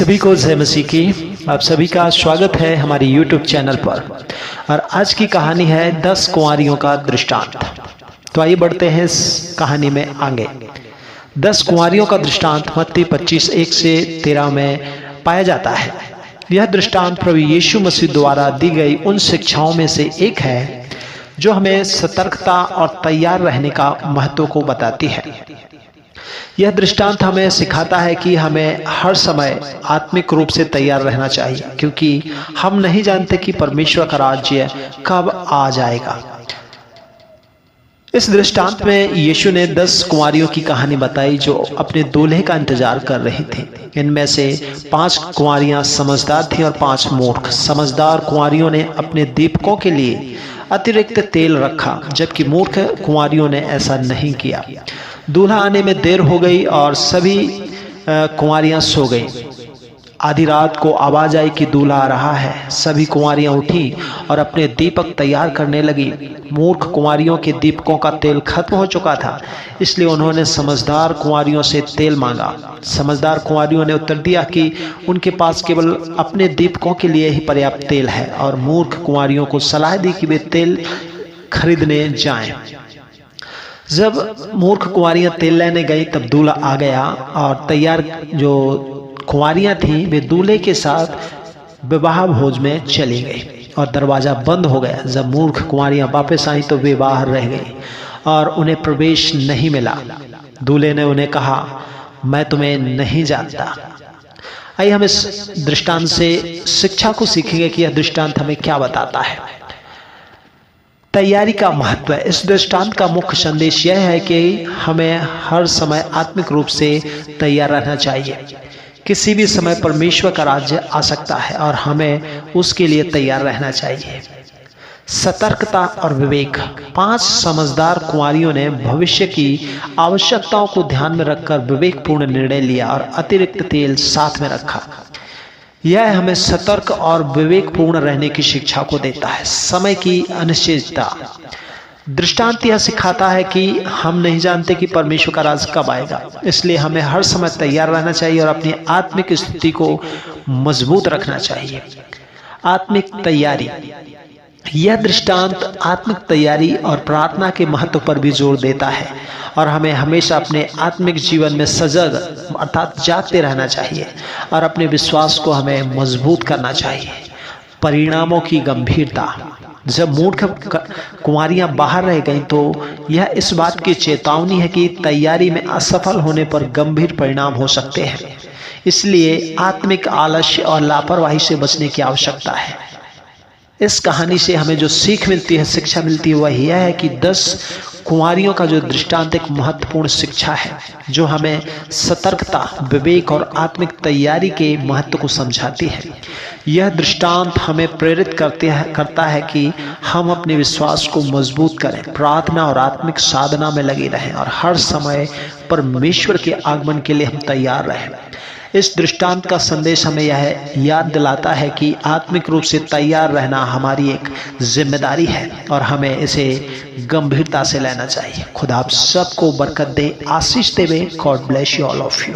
सभी को जय मसीह की। आप सभी का स्वागत है हमारे YouTube चैनल पर। और आज की कहानी है 10 कुंवारियों का दृष्टांत। तो आइए बढ़ते हैं इस कहानी में आगे। 10 कुंवारियों का दृष्टांत मत्ती 25:1 से 13 में पाया जाता है। यह दृष्टांत प्रभु यीशु मसीह द्वारा दी गई उन शिक्षाओं में से एक है जो हमें सतर्कता और तैयार रहने का महत्व को बताती है। यह दृष्टांत हमें सिखाता है कि हमें हर समय आत्मिक रूप से तैयार रहना चाहिए, क्योंकि हम नहीं जानते कि परमेश्वर का राज्य कब आ जाएगा। इस दृष्टांत में यीशु ने 10 कुंवारियों की कहानी बताई जो अपने दूल्हे का इंतजार कर रही थी। इनमें से 5 कुंवारियां समझदार थीं और 5 मूर्ख। समझदार कुंवारियों ने अपने दीपकों के लिए अतिरिक्त तेल रखा, जबकि मूर्ख कुंवारियों ने ऐसा नहीं किया। दूल्हा आने में देर हो गई और सभी कुंवारियां सो गईं। आधी रात को आवाज आई कि दूल्हा आ रहा है। सभी कुंवारियां उठी और अपने दीपक तैयार करने लगी। मूर्ख कुंवारियों के दीपकों का तेल खत्म हो चुका था, इसलिए उन्होंने समझदार कुंवारियों से तेल मांगा। समझदार कुंवारियों ने उत्तर दिया कि उनके पास केवल अपने दीपकों के लिए ही पर्याप्त तेल है, और मूर्ख कुंवारियों को सलाह दी कि वे तेल खरीदने जाएं। जब मूर्ख कुंवारियां तेल लेने गई तब दूल्हा आ गया, और तैयार जो कुंवारियां थीं वे दूल्हे के साथ विवाह भोज में चली गई और दरवाजा बंद हो गया। जब मूर्ख कुंवारियां वापस आई तो वे बाहर रह गई और उन्हें प्रवेश नहीं मिला। दूल्हे ने उन्हें कहा, मैं तुम्हें नहीं जानता। आइए हम इस दृष्टांत से शिक्षा को सीखेंगे कि यह दृष्टांत हमें क्या बताता है। तैयारी का महत्व है। इस दृष्टांत का मुख्य संदेश यह है कि हमें हर समय आत्मिक रूप से तैयार रहना चाहिए। किसी भी समय परमेश्वर का राज्य आ सकता है और हमें उसके लिए तैयार रहना चाहिए। सतर्कता और विवेक। 5 समझदार कुंवारियों ने भविष्य की आवश्यकताओं को ध्यान में रखकर विवेकपूर्ण निर्णय लिया और अतिरिक्त तेल साथ में रखा। यह हमें सतर्क और विवेकपूर्ण रहने की शिक्षा को देता है। समय की अनिश्चितता। दृष्टांत यह सिखाता है कि हम नहीं जानते कि परमेश्वर का राज कब आएगा, इसलिए हमें हर समय तैयार रहना चाहिए और अपनी आत्मिक स्थिति को मजबूत रखना चाहिए। आत्मिक तैयारी। यह दृष्टांत आत्मिक तैयारी और प्रार्थना के महत्व पर भी जोर देता है, और हमें हमेशा अपने आत्मिक जीवन में सजग अर्थात जागते रहना चाहिए और अपने विश्वास को हमें मजबूत करना चाहिए। परिणामों की गंभीरता। जब मूर्ख कुंवारियां बाहर रह गईं तो यह इस बात की चेतावनी है कि तैयारी में असफल होने पर गंभीर परिणाम हो सकते हैं। इसलिए आत्मिक आलस्य और लापरवाही से बचने की आवश्यकता है। इस कहानी से हमें जो सीख मिलती है, शिक्षा मिलती है, वह यह है कि 10 कुंवारियों का जो दृष्टांत एक महत्वपूर्ण शिक्षा है जो हमें सतर्कता, विवेक और आत्मिक तैयारी के महत्व को समझाती है। यह दृष्टांत हमें प्रेरित करता है कि हम अपने विश्वास को मजबूत करें, प्रार्थना और आत्मिक साधना में लगे रहें और हर समय परमेश्वर के आगमन के लिए हम तैयार रहें। इस दृष्टांत का संदेश हमें यह याद दिलाता है कि आत्मिक रूप से तैयार रहना हमारी एक जिम्मेदारी है और हमें इसे गंभीरता से लेना चाहिए। खुदा आप सबको बरकत दे, आशीष देवे। God bless you all of you.